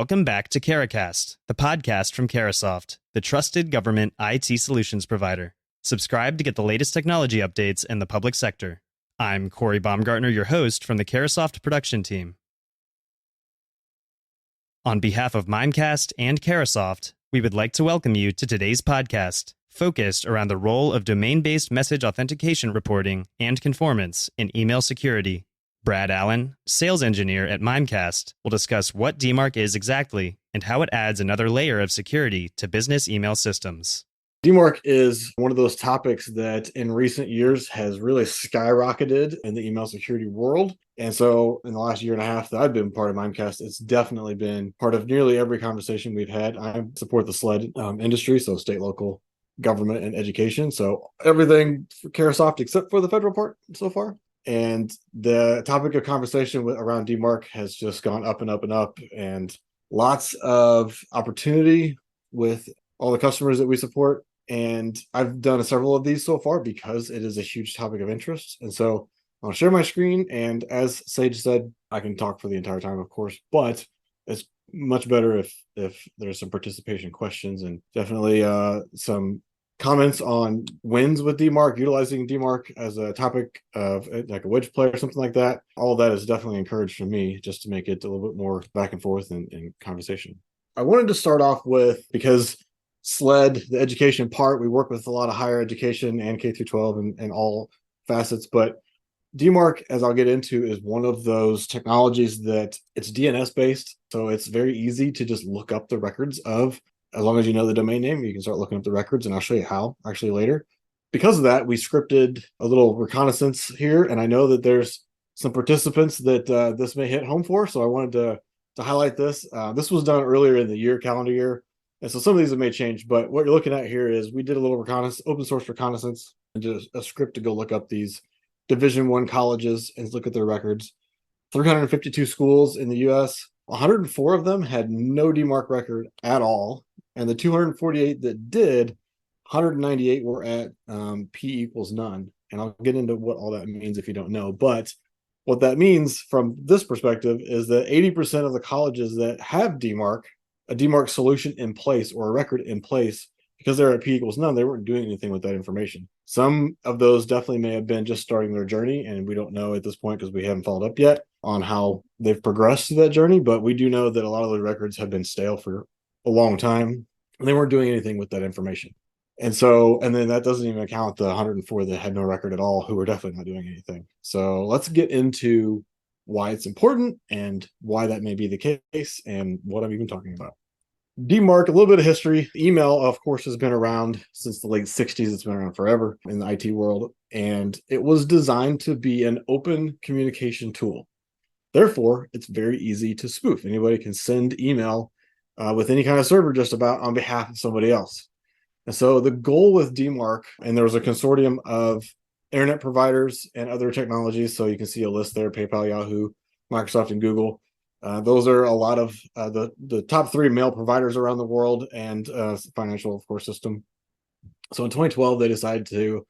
Welcome back to CaraCast, the podcast from Carasoft, the trusted government IT solutions provider. Subscribe to get the latest technology updates in the public sector. I'm Corey Baumgartner, your host from the Carasoft production team. On behalf of Mimecast and Carasoft, we would like to welcome you to today's podcast, focused around the role of domain-based message authentication reporting and conformance in email security. Brad Allen, sales engineer at Mimecast, will discuss what DMARC is exactly and how it adds another layer of security to business email systems. DMARC is one of those topics that in recent years has really skyrocketed in the email security world. And so in the last year and a half that I've been part of Mimecast, it's definitely been part of nearly every conversation we've had. I support the SLED industry, so state, local, government, and education. So everything for Carasoft except for the federal part so far. And the topic of conversation around DMARC has just gone up and up and up, and lots of opportunity with all the customers that we support. And I've done several of these so far because it is a huge topic of interest. And so I'll share my screen. And as Sage said, I can talk for the entire time, of course, but it's much better if there's some participation questions and definitely some comments on wins with DMARC, utilizing DMARC as a topic of like a wedge play or something like that. All of that is definitely encouraged from me just to make it a little bit more back and forth in conversation. I wanted to start off with, because SLED, the education part, we work with a lot of higher education and K through 12 and all facets, but DMARC, as I'll get into, is one of those technologies that it's DNS based. So it's very easy to just look up the records of, as long as you know the domain name, you can start looking up the records, and I'll show you how actually later. Because of that, we scripted a little reconnaissance here, and I know that there's some participants that this may hit home for, so I wanted to highlight this. This was done earlier in the calendar year, and so some of these have may change, but what you're looking at here is we did a little open source reconnaissance and did a script to go look up these Division I colleges and look at their records. 352 schools in the U.S., 104 of them had no DMARC record at all. And the 248 that did, 198 were at P equals none. And I'll get into what all that means if you don't know. But what that means from this perspective is that 80% of the colleges that have DMARC, a DMARC solution in place or a record in place, because they're at P equals none, they weren't doing anything with that information. Some of those definitely may have been just starting their journey, and we don't know at this point because we haven't followed up yet on how they've progressed through that journey. But we do know that a lot of the records have been stale for a long time, and they weren't doing anything with that information. And then that doesn't even account the 104 that had no record at all, who were definitely not doing anything. So let's get into why it's important and why that may be the case and what I'm even talking about. DMARC, a little bit of history. Email, of course, has been around since the late 60s. It's been around forever in the IT world, and it was designed to be an open communication tool. Therefore, it's very easy to spoof. Anybody can send email with any kind of server just about on behalf of somebody else. And so the goal with DMARC, and there was a consortium of internet providers and other technologies. So you can see a list there: PayPal, Yahoo, Microsoft, and Google. Those are a lot of the top 3 mail providers around the world, and financial, of course, system. So in 2012, they decided to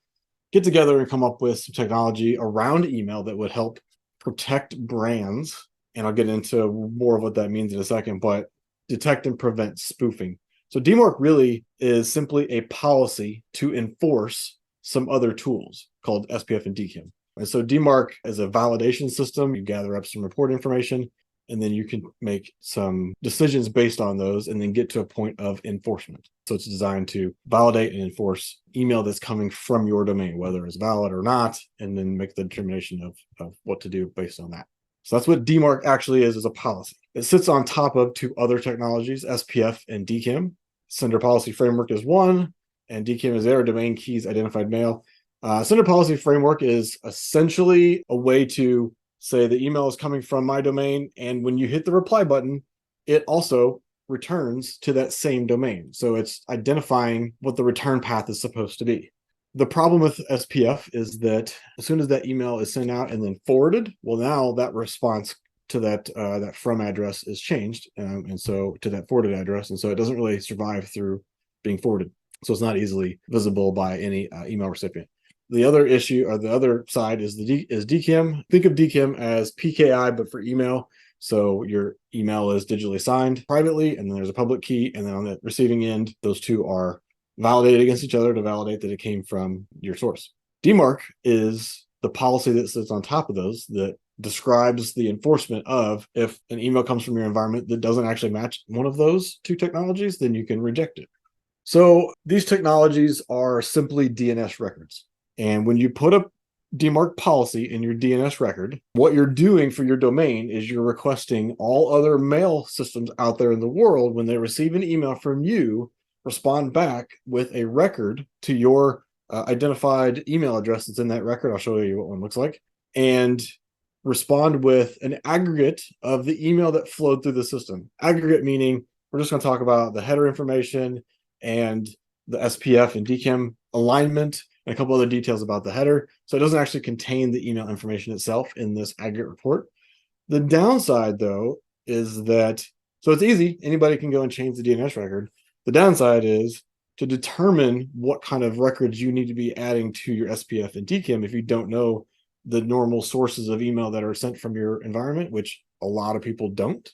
get together and come up with some technology around email that would help protect brands. And I'll get into more of what that means in a second, but detect and prevent spoofing. So DMARC really is simply a policy to enforce some other tools called SPF and DKIM. And so DMARC is a validation system. You gather up some report information, and then you can make some decisions based on those and then get to a point of enforcement. So it's designed to validate and enforce email that's coming from your domain, whether it's valid or not, and then make the determination of what to do based on that. So that's what DMARC actually is a policy. It sits on top of 2 other technologies, SPF and DKIM. Sender Policy Framework is one, and DKIM is their domain keys identified mail. Sender Policy Framework is essentially a way to say the email is coming from my domain, and when you hit the reply button, it also returns to that same domain. So it's identifying what the return path is supposed to be. The problem with SPF is that as soon as that email is sent out and then forwarded, well, now that response to that from address is changed, and so to that forwarded address, and so it doesn't really survive through being forwarded. So it's not easily visible by any email recipient. The other issue, or the other side, is DKIM. Think of DKIM as PKI, but for email. So your email is digitally signed privately, and then there's a public key. And then on the receiving end, those two are validated against each other to validate that it came from your source. DMARC is the policy that sits on top of those that describes the enforcement of if an email comes from your environment that doesn't actually match one of those two technologies, then you can reject it. So these technologies are simply DNS records. And when you put a DMARC policy in your DNS record, what you're doing for your domain is you're requesting all other mail systems out there in the world, when they receive an email from you, respond back with a record to your identified email address that's in that record. I'll show you what one looks like. And respond with an aggregate of the email that flowed through the system. Aggregate meaning we're just going to talk about the header information and the SPF and DKIM alignment and a couple other details about the header. So it doesn't actually contain the email information itself in this aggregate report. The downside, though, is that, so it's easy. Anybody can go and change the DNS record. The downside is to determine what kind of records you need to be adding to your SPF and DKIM if you don't know the normal sources of email that are sent from your environment, which a lot of people don't.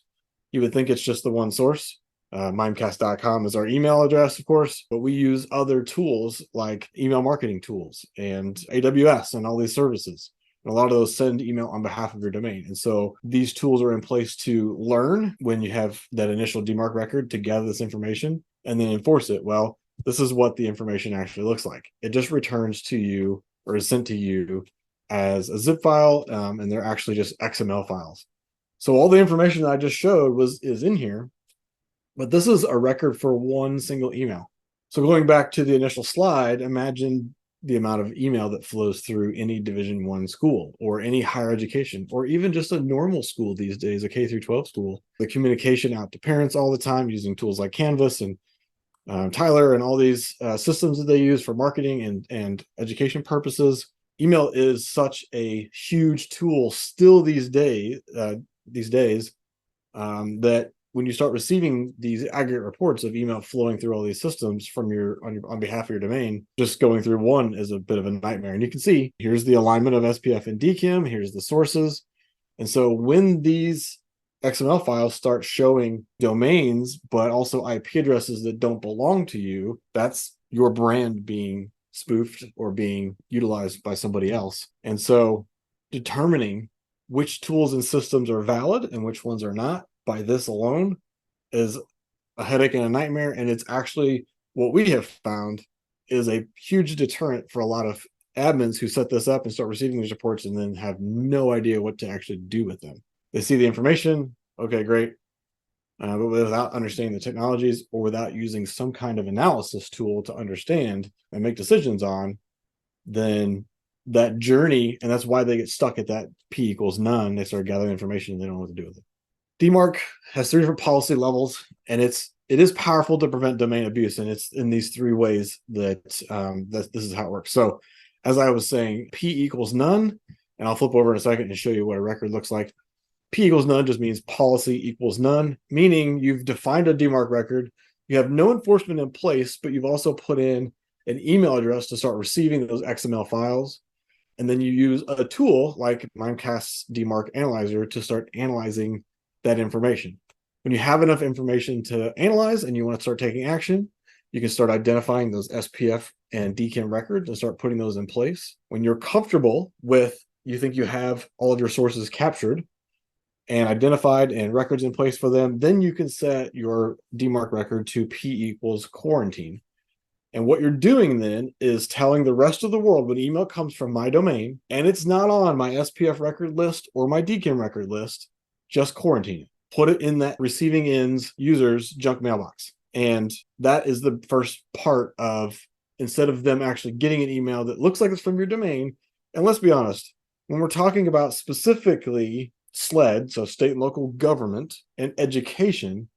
You would think it's just the one source. Mimecast.com is our email address, of course, but we use other tools like email marketing tools and AWS and all these services. And a lot of those send email on behalf of your domain. And so these tools are in place to learn when you have that initial DMARC record to gather this information and then enforce it. Well, this is what the information actually looks like. It just returns to you or is sent to you as a zip file, and they're actually just XML files. So all the information that I just showed is in here, but this is a record for one single email. So going back to the initial slide, imagine the amount of email that flows through any Division I school or any higher education, or even just a normal school these days, a K through 12 school. The communication out to parents all the time using tools like Canvas and Tyler and all these systems that they use for marketing and education purposes. Email is such a huge tool still these days, that when you start receiving these aggregate reports of email flowing through all these systems from on behalf of your domain, just going through one is a bit of a nightmare. And you can see here's the alignment of SPF and DKIM, here's the sources. And so when these XML files start showing domains, but also IP addresses that don't belong to you, that's your brand being spoofed or being utilized by somebody else. And so determining which tools and systems are valid and which ones are not by this alone is a headache and a nightmare. And it's actually what we have found is a huge deterrent for a lot of admins who set this up and start receiving these reports and then have no idea what to actually do with them. They see the information, okay, great. But without understanding the technologies or without using some kind of analysis tool to understand and make decisions on, then that journey, and that's why they get stuck at that P equals none. They start gathering information and they don't know what to do with it. DMARC has 3 different policy levels, and it is powerful to prevent domain abuse, and it's in these 3 ways that this is how it works. So as I was saying, P equals none, and I'll flip over in a second and show you what a record looks like. P equals none just means policy equals none, meaning you've defined a DMARC record, you have no enforcement in place, but you've also put in an email address to start receiving those XML files. And then you use a tool like Mimecast's DMARC Analyzer to start analyzing that information. When you have enough information to analyze and you want to start taking action, you can start identifying those SPF and DKIM records and start putting those in place. When you're comfortable with, you think you have all of your sources captured and identified and records in place for them, then you can set your DMARC record to P equals quarantine. And what you're doing then is telling the rest of the world when email comes from my domain and it's not on my SPF record list or my DKIM record list, just quarantine it. Put it in that receiving end's user's junk mailbox. And that is the first part of, instead of them actually getting an email that looks like it's from your domain. And let's be honest, when we're talking about specifically SLED, so state and local government and education,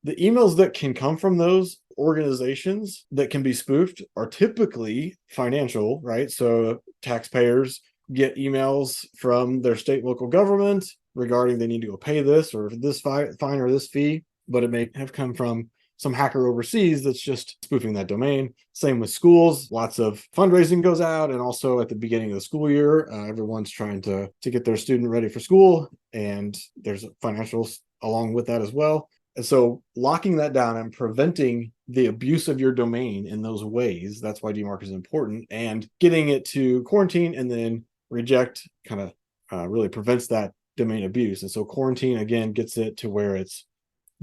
the emails that can come from those organizations that can be spoofed are typically financial, right? So taxpayers get emails from their state and local government regarding they need to go pay this or this fine or this fee, but it may have come from some hacker overseas that's just spoofing that domain. Same with schools. Lots of fundraising goes out, and also at the beginning of the school year, everyone's trying to get their student ready for school, and there's financials along with that as well. And so locking that down and preventing the abuse of your domain in those ways, that's why DMARC is important, and getting it to quarantine and then reject kind of really prevents that domain abuse. And so quarantine, again, gets it to where it's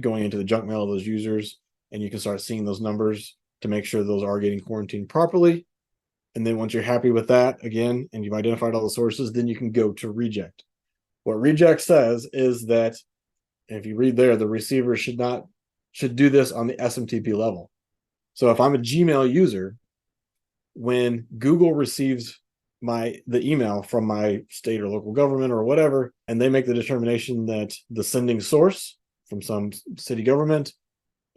going into the junk mail of those users, and you can start seeing those numbers to make sure those are getting quarantined properly. And then once you're happy with that, again, and you've identified all the sources, then you can go to reject. What reject says is that, if you read there, the receiver should do this on the SMTP level. So if I'm a Gmail user, when Google receives the email from my state or local government or whatever, and they make the determination that the sending source from some city government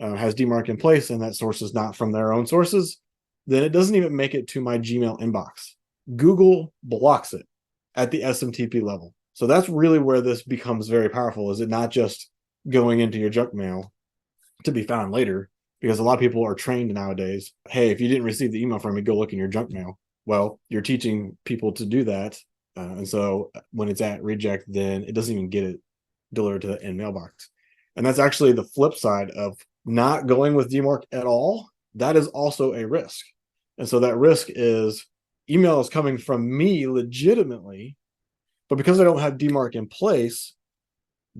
has DMARC in place, and that source is not from their own sources, then it doesn't even make it to my Gmail inbox. Google blocks it at the SMTP level. So that's really where this becomes very powerful. Is it not just going into your junk mail to be found later? Because a lot of people are trained nowadays. Hey, if you didn't receive the email from me, go look in your junk mail. Well, you're teaching people to do that. And so when it's at reject, then it doesn't even get it delivered to the end mailbox. And that's actually the flip side of not going with DMARC at all. That is also a risk. And so that risk is email is coming from me legitimately, but because I don't have DMARC in place,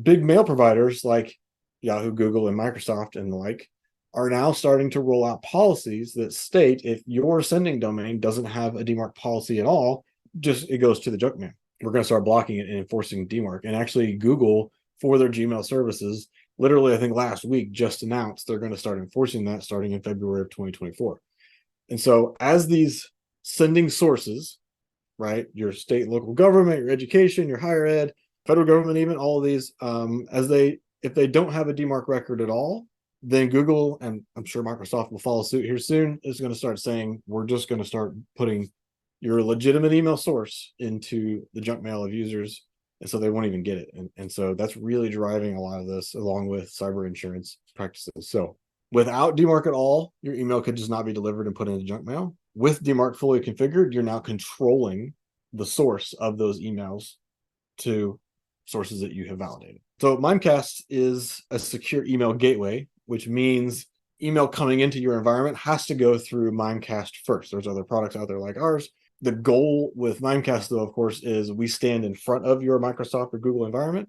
big mail providers like Yahoo, Google, and Microsoft and the like are now starting to roll out policies that state if your sending domain doesn't have a DMARC policy at all, just it goes to the junk mail. We're going to start blocking it and enforcing DMARC. And actually, Google, for their Gmail services, literally, I think last week just announced they're going to start enforcing that starting in February of 2024. And so as these sending sources, right, your state and local government, your education, your higher ed, federal government, even all of these, if they don't have a DMARC record at all, then Google, and I'm sure Microsoft will follow suit here soon, is going to start saying, we're just going to start putting your legitimate email source into the junk mail of users. And so they won't even get it. And so that's really driving a lot of this, along with cyber insurance practices. So without DMARC at all, your email could just not be delivered and put into junk mail. With DMARC fully configured, you're now controlling the source of those emails to sources that you have validated. So Mimecast is a secure email gateway, which means email coming into your environment has to go through Mimecast first. There's other products out there like ours. The goal with Mimecast, though, of course, is we stand in front of your Microsoft or Google environment.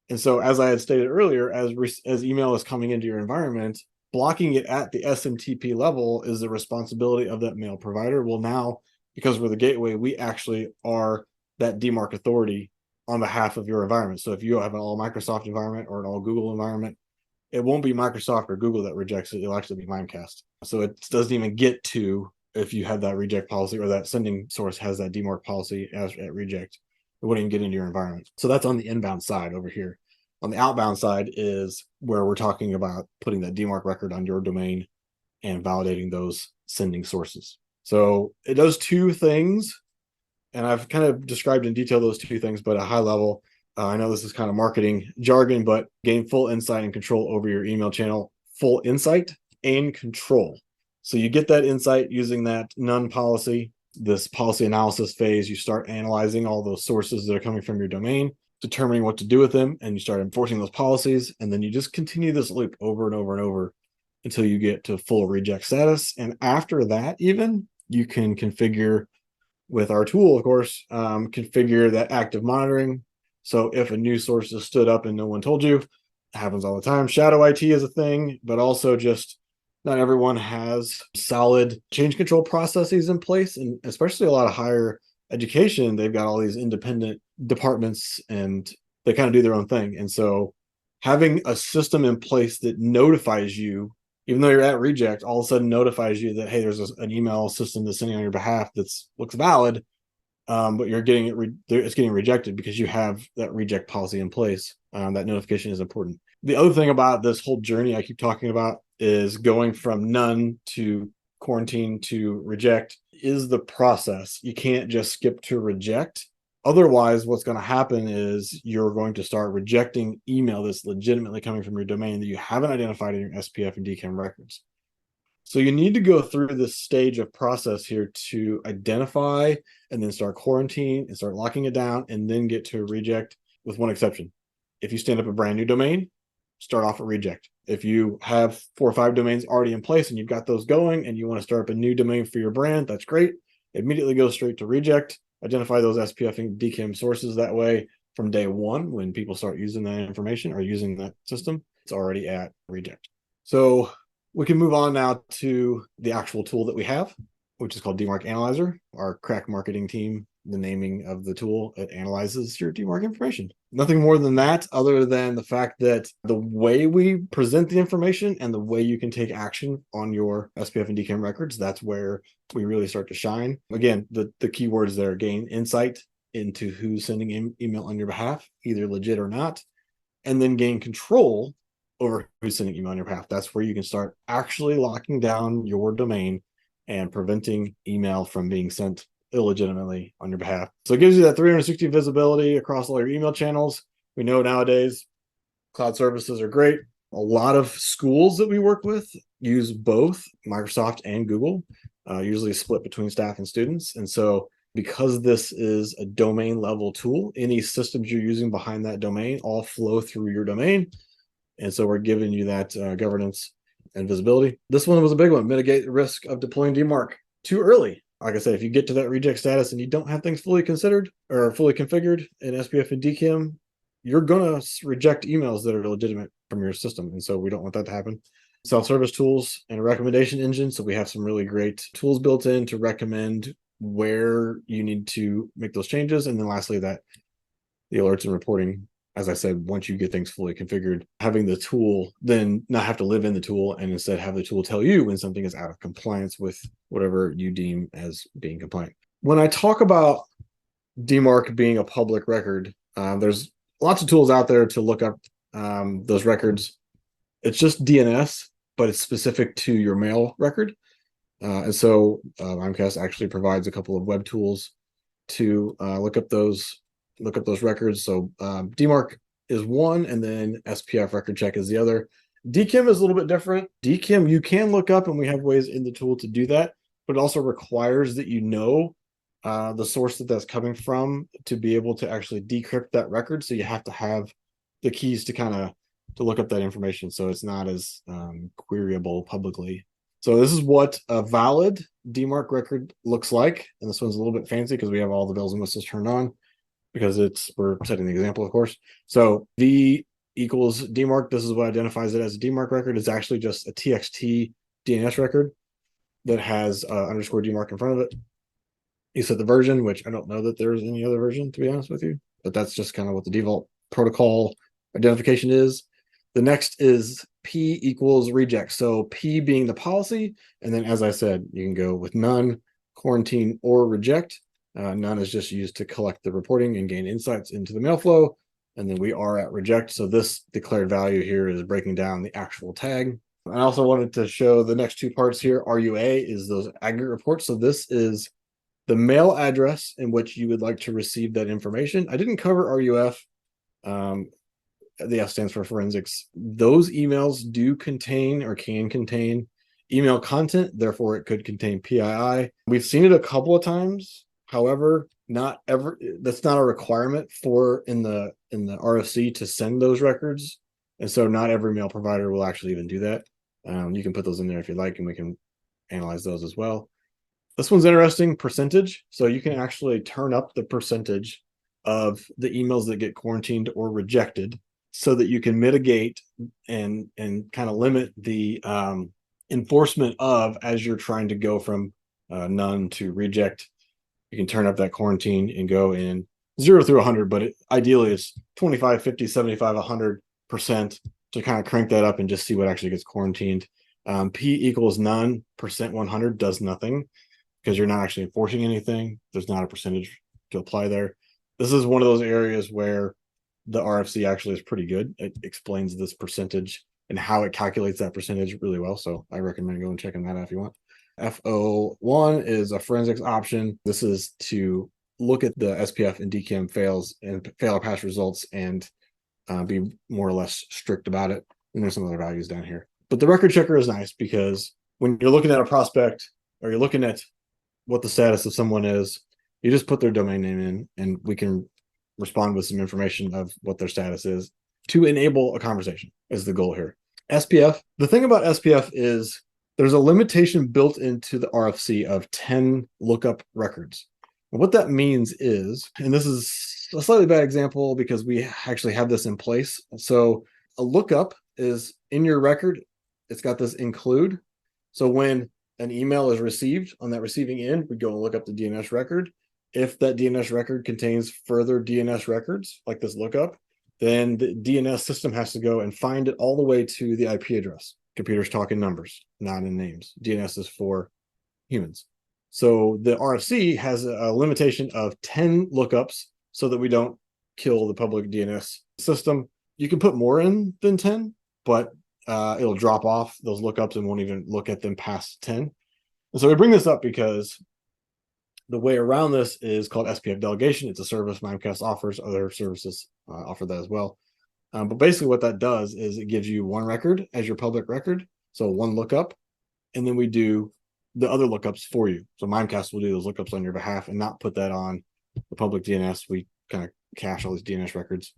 And so, as I had stated earlier, as email is coming into your environment, blocking it at the SMTP level is the responsibility of that mail provider. Well, now, because we're the gateway, we actually are that DMARC authority on behalf of your environment. So if you have an all Microsoft environment or an all Google environment, it won't be Microsoft or Google that rejects it. It'll actually be Mimecast. So it doesn't even get to if you have that reject policy or that sending source has that DMARC policy at reject. It wouldn't even get into your environment. So that's on the inbound side over here. On the outbound side is where we're talking about putting that DMARC record on your domain and validating those sending sources. So it does two things, and I've kind of described in detail those two things, but at a high level, I know this is kind of marketing jargon, but gain full insight and control over your email channel, full insight and control. So you get that insight using that none policy, this policy analysis phase. You start analyzing all those sources that are coming from your domain, determining what to do with them, and you start enforcing those policies. And then you just continue this loop over and over and over until you get to full reject status. And after that, even you can configure with our tool, of course, configure that active monitoring. So if a new source is stood up and no one told you, it happens all the time. Shadow IT is a thing, but also just not everyone has solid change control processes in place. And especially a lot of higher education, they've got all these independent departments and they kind of do their own thing. And so having a system in place that notifies you, even though you're at reject, all of a sudden notifies you that, hey, there's an email system that's sending on your behalf that looks valid, but you're getting it's getting rejected because you have that reject policy in place. That notification is important. The other thing about this whole journey I keep talking about is going from none to quarantine to reject is the process. You can't just skip to reject Otherwise, what's going to happen is you're going to start rejecting email that's legitimately coming from your domain that you haven't identified in your SPF and DKIM records. So you need to go through this stage of process here to identify and then start quarantine and start locking it down and then get to a reject, with one exception. If you stand up a brand new domain, start off at reject. If you have 4 or 5 domains already in place and you've got those going and you want to start up a new domain for your brand, that's great. Immediately go straight to reject. Identify those SPF and DKIM sources. That way, from day one, when people start using that information or using that system, it's already at reject. So we can move on now to the actual tool that we have, which is called DMARC Analyzer. Our crack marketing team, the naming of the tool, it analyzes your DMARC information. Nothing more than that, other than the fact that the way we present the information and the way you can take action on your SPF and DKIM records, that's where we really start to shine. Again, the keywords there: gain insight into who's sending email on your behalf, either legit or not, and then gain control over who's sending email on your behalf. That's where you can start actually locking down your domain and preventing email from being sent illegitimately on your behalf. So it gives you that 360 visibility across all your email channels. We know nowadays cloud services are great. A lot of schools that we work with use both Microsoft and Google, usually split between staff and students. And so because this is a domain level tool, any systems you're using behind that domain all flow through your domain. And so we're giving you that governance and visibility. This one was a big one: mitigate the risk of deploying DMARC too early. Like I said, if you get to that reject status and you don't have things fully considered or fully configured in SPF and DKIM, you're going to reject emails that are legitimate from your system. And so we don't want that to happen. Self-service tools and a recommendation engine. So we have some really great tools built in to recommend where you need to make those changes. And then lastly, that the alerts and reporting. As I said, once you get things fully configured, having the tool then not have to live in the tool and instead have the tool tell you when something is out of compliance with whatever you deem as being compliant. When I talk about DMARC being a public record, there's lots of tools out there to look up those records. It's just DNS, but it's specific to your mail record. And so Mimecast actually provides a couple of web tools to look up those records. So DMARC is one, and then SPF record check is the other. DKIM is a little bit different. DKIM you can look up, and we have ways in the tool to do that, but it also requires that you know the source that's coming from to be able to actually decrypt that record. So you have to have the keys to look up that information, so it's not as queryable publicly. So this is what a valid DMARC record looks like, and this one's a little bit fancy because we have all the bells and whistles turned on, because we're setting the example, of course. So V equals DMARC. This is what identifies it as a DMARC record. It's actually just a TXT DNS record that has underscore DMARC in front of it. You set the version, which I don't know that there's any other version, to be honest with you, but that's just kind of what the default protocol identification is. The next is P equals reject. So P being the policy, and then as I said, you can go with none, quarantine, or reject. None is just used to collect the reporting and gain insights into the mail flow. And then we are at reject. So this declared value here is breaking down the actual tag. I also wanted to show the next two parts here. RUA is those aggregate reports. So this is the mail address in which you would like to receive that information. I didn't cover RUF. The F stands for forensics. Those emails do contain or can contain email content. Therefore, it could contain PII. We've seen it a couple of times. However, that's not a requirement in the RFC to send those records. And so not every mail provider will actually even do that. You can put those in there if you like, and we can analyze those as well. This one's interesting, percentage. So you can actually turn up the percentage of the emails that get quarantined or rejected so that you can mitigate and kind of limit the enforcement as you're trying to go from none to reject. You can turn up that quarantine and go in 0 through 100, but ideally it's 25, 50, 75, 100% to kind of crank that up and just see what actually gets quarantined. P equals none, percent 100 does nothing because you're not actually enforcing anything. There's not a percentage to apply there. This is one of those areas where the RFC actually is pretty good. It explains this percentage and how it calculates that percentage really well. So I recommend going and checking that out if you want. FO1 is a forensics option. This is to look at the SPF and DKIM fails and fail or pass results and be more or less strict about it. And there's some other values down here. But the record checker is nice because when you're looking at a prospect or you're looking at what the status of someone is, you just put their domain name in and we can respond with some information of what their status is to enable a conversation is the goal here. SPF, the thing about SPF is there's a limitation built into the RFC of 10 lookup records. And what that means is, and this is a slightly bad example because we actually have this in place. So a lookup is in your record, it's got this include. So when an email is received on that receiving end, we go and look up the DNS record. If that DNS record contains further DNS records, like this lookup, then the DNS system has to go and find it all the way to the IP address. Computers talk in numbers, not in names. DNS is for humans. So the RFC has a limitation of 10 lookups so that we don't kill the public DNS system. You can put more in than 10, but it'll drop off those lookups and won't even look at them past 10. And so we bring this up because the way around this is called SPF delegation. It's a service Mimecast offers. Other services offer that as well. But basically what that does is it gives you one record as your public record. So one lookup, and then we do the other lookups for you. So Mimecast will do those lookups on your behalf and not put that on the public DNS. We kind of cache all these DNS records.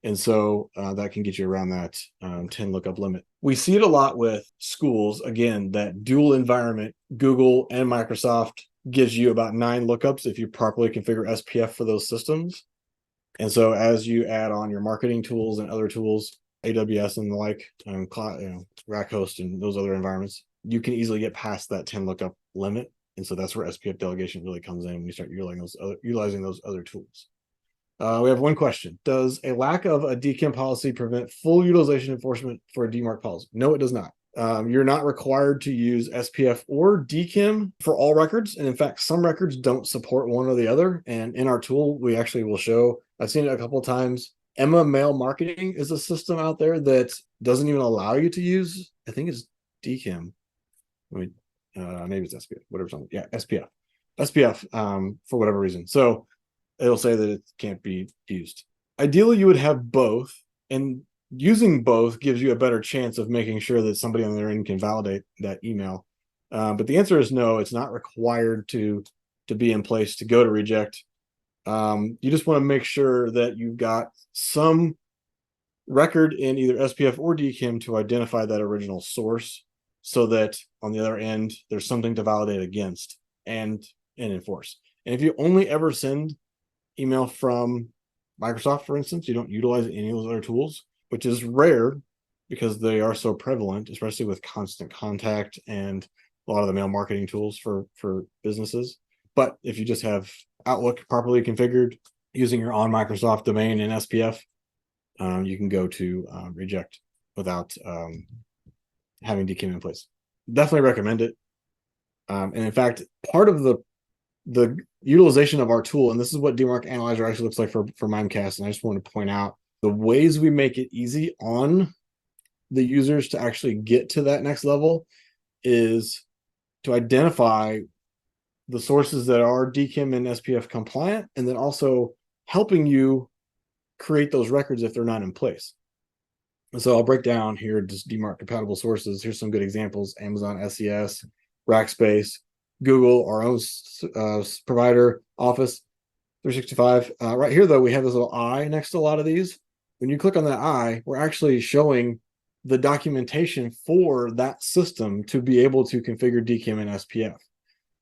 And so that can get you around that 10 lookup limit. We see it a lot with schools. Again, that dual environment, Google and Microsoft gives you about 9 lookups if you properly configure SPF for those systems. And so as you add on your marketing tools and other tools, AWS and the like, Rack Host and those other environments, you can easily get past that 10 lookup limit. And so that's where SPF delegation really comes in when you start utilizing those other tools. We have one question. Does a lack of a DKIM policy prevent full utilization enforcement for a DMARC policy? No, it does not. You're not required to use SPF or DKIM for all records. And in fact, some records don't support one or the other. And in our tool, we actually will show, I've seen it a couple of times. Emma Mail Marketing is a system out there that doesn't even allow you to use, I think it's DKIM. Maybe it's SPF, whatever's on. Yeah, SPF. SPF for whatever reason. So it'll say that it can't be used. Ideally, you would have both, and using both gives you a better chance of making sure that somebody on their end can validate that email. But the answer is no, it's not required to be in place to go to reject. You just want to make sure that you've got some record in either SPF or DKIM to identify that original source so that on the other end, there's something to validate against and enforce. And if you only ever send email from Microsoft, for instance, you don't utilize any of those other tools, which is rare because they are so prevalent, especially with constant contact and a lot of the mail marketing tools for businesses. But if you just have Outlook properly configured using your on Microsoft domain in SPF, you can go to reject without having DKIM in place. Definitely recommend it. And in fact, part of the utilization of our tool, and this is what DMARC Analyzer actually looks like for Mimecast, and I just want to point out the ways we make it easy on the users to actually get to that next level is to identify the sources that are DKIM and SPF compliant, and then also helping you create those records if they're not in place. And so I'll break down here just DMARC compatible sources. Here's some good examples: Amazon SES, Rackspace, Google, our own provider, Office 365. Right here, though, we have this little eye next to a lot of these. When you click on that eye, we're actually showing the documentation for that system to be able to configure DKIM and SPF.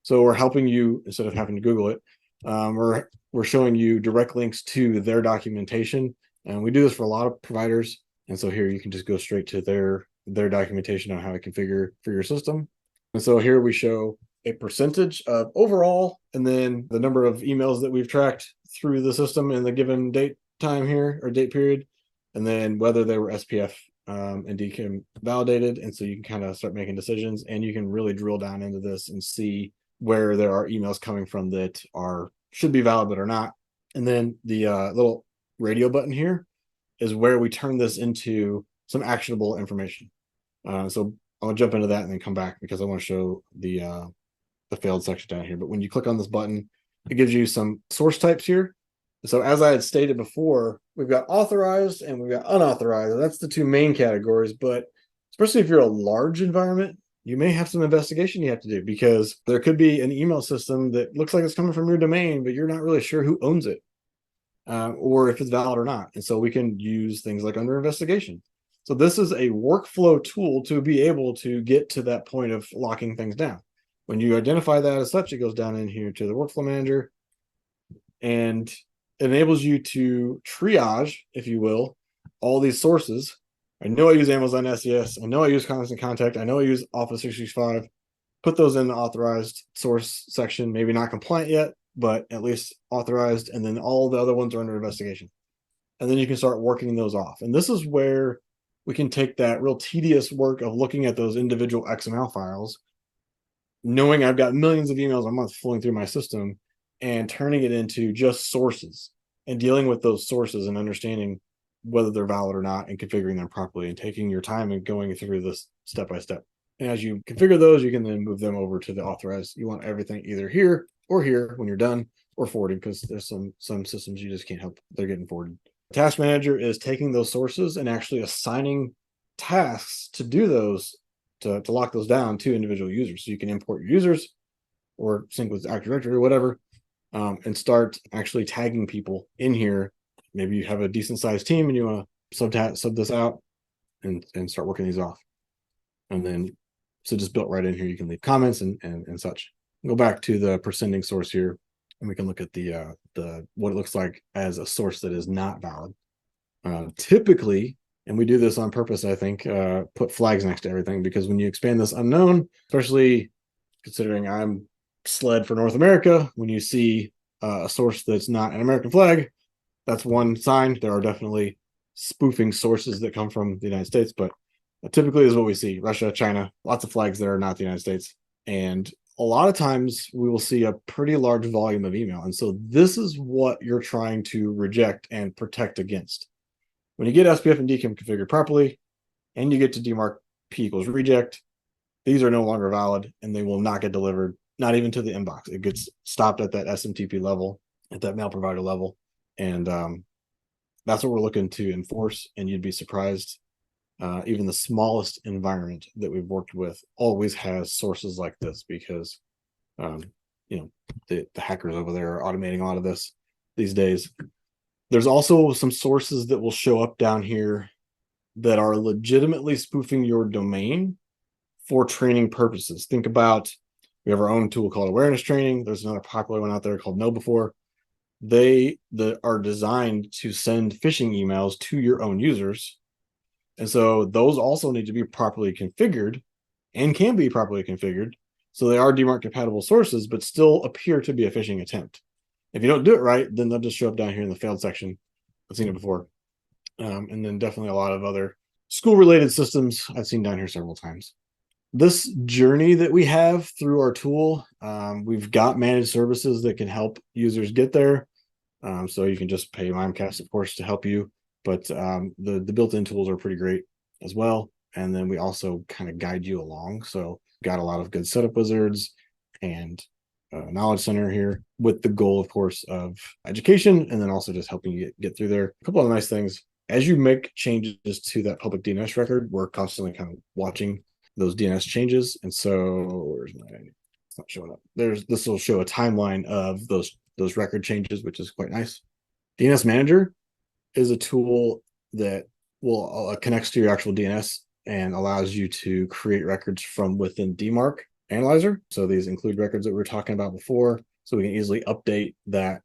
So we're helping you, instead of having to Google it, we're showing you direct links to their documentation. And we do this for a lot of providers. And so here you can just go straight to their documentation on how to configure for your system. And so here we show a percentage of overall, and then the number of emails that we've tracked through the system in the given date time here, or date period, and then whether they were SPF and DKIM validated. And so you can kind of start making decisions, and you can really drill down into this and see where there are emails coming from that should be valid but are not. And then the little radio button here is where we turn this into some actionable information. So I'll jump into that and then come back because I want to show the failed section down here. But when you click on this button, It gives you some source types here. So as I had stated before, we've got authorized and we've got unauthorized. That's the two main categories. But especially if you're a large environment, you may have some investigation you have to do, because there could be an email system that looks like it's coming from your domain, but you're not really sure who owns it, or if it's valid or not. And so we can use things like under investigation. So this is a workflow tool to be able to get to that point of locking things down. When you identify that as such, it goes down in here to the workflow manager and enables you to triage, if you will, all these sources. I know I use Amazon SES. I know I use Constant Contact. I know I use Office 365. Put those in the authorized source section, maybe not compliant yet, but at least authorized. And then all the other ones are under investigation. And then you can start working those off. And this is where we can take that real tedious work of looking at those individual XML files, knowing I've got millions of emails a month flowing through my system, and turning it into just sources and dealing with those sources and understanding whether they're valid or not and configuring them properly and taking your time and going through this step by step. And as you configure those, you can then move them over to the authorized. You want everything either here or here when you're done, or forwarding, because there's some systems you just can't help. They're getting forwarded. Task manager is taking those sources and actually assigning tasks to do those, to lock those down to individual users. So you can import your users or sync with Active Directory or whatever, and start actually tagging people in here. Maybe you have a decent sized team and you want to sub this out and start working these off. And then, so just built right in here, you can leave comments and such. Go back to the percenting source here, and we can look at the what it looks like as a source that is not valid. Typically, and we do this on purpose, I think, put flags next to everything, because when you expand this unknown, especially considering I'm SLED for North America, when you see a source that's not an American flag, that's one sign. There are definitely spoofing sources that come from the United States, but typically is what we see. Russia, China, lots of flags that are not the United States. And a lot of times we will see a pretty large volume of email. And so this is what you're trying to reject and protect against. When you get SPF and DKIM configured properly, and you get to DMARC P equals reject, these are no longer valid and they will not get delivered, not even to the inbox. It gets stopped at that SMTP level, at that mail provider level. And that's what we're looking to enforce. And you'd be surprised, even the smallest environment that we've worked with always has sources like this, because the hackers over there are automating a lot of this these days. There's also some sources that will show up down here that are legitimately spoofing your domain for training purposes. Think about, we have our own tool called Awareness Training. There's another popular one out there called KnowBefore. They are designed to send phishing emails to your own users. And so those also need to be properly configured and can be properly configured. So they are DMARC compatible sources, but still appear to be a phishing attempt. If you don't do it right, then they'll just show up down here in the failed section. I've seen it before. And then definitely a lot of other school-related systems I've seen down here several times. This journey that we have through our tool, we've got managed services that can help users get there. So you can just pay Mimecast, of course, to help you. But the built-in tools are pretty great as well. And then we also kind of guide you along. So got a lot of good setup wizards and knowledge center here, with the goal, of course, of education, and then also just helping you get through there. A couple of nice things. As you make changes to that public DNS record, we're constantly kind of watching those DNS changes. And so where's my, it's not showing up. This will show a timeline of those record changes, which is quite nice. DNS Manager is a tool that will connects to your actual DNS and allows you to create records from within DMARC Analyzer. So these include records that we were talking about before. So we can easily update that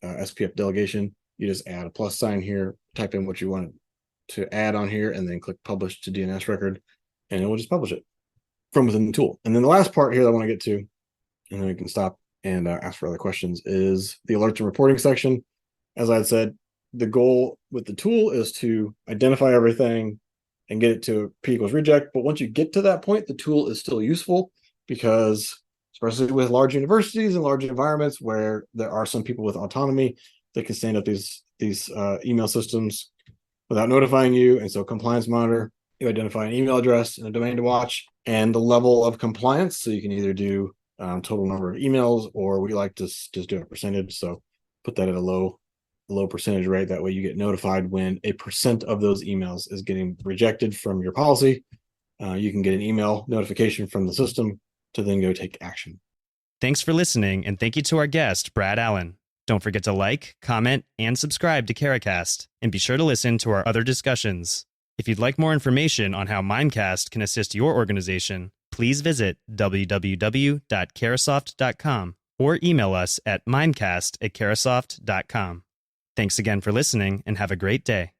SPF delegation. You just add a plus sign here, type in what you want to add on here, and then click publish to DNS record, and it will just publish it from within the tool. And then the last part here that I want to get to, and then we can stop and ask for other questions, is the alerts and reporting section. As I had said, the goal with the tool is to identify everything and get it to P equals reject. But once you get to that point, the tool is still useful, because especially with large universities and large environments where there are some people with autonomy that can stand up these email systems without notifying you. And so Compliance Monitor, you identify an email address and a domain to watch and the level of compliance. So you can either do total number of emails, or we like to just do a percentage. So put that at a low percentage rate. That way you get notified when a percent of those emails is getting rejected from your policy. You can get an email notification from the system to then go take action. Thanks for listening, and thank you to our guest, Brad Allen. Don't forget to like, comment, and subscribe to Caracast, and be sure to listen to our other discussions. If you'd like more information on how Mimecast can assist your organization, please visit www.carasoft.com or email us at mimecast@carasoft.com. Thanks again for listening, and have a great day.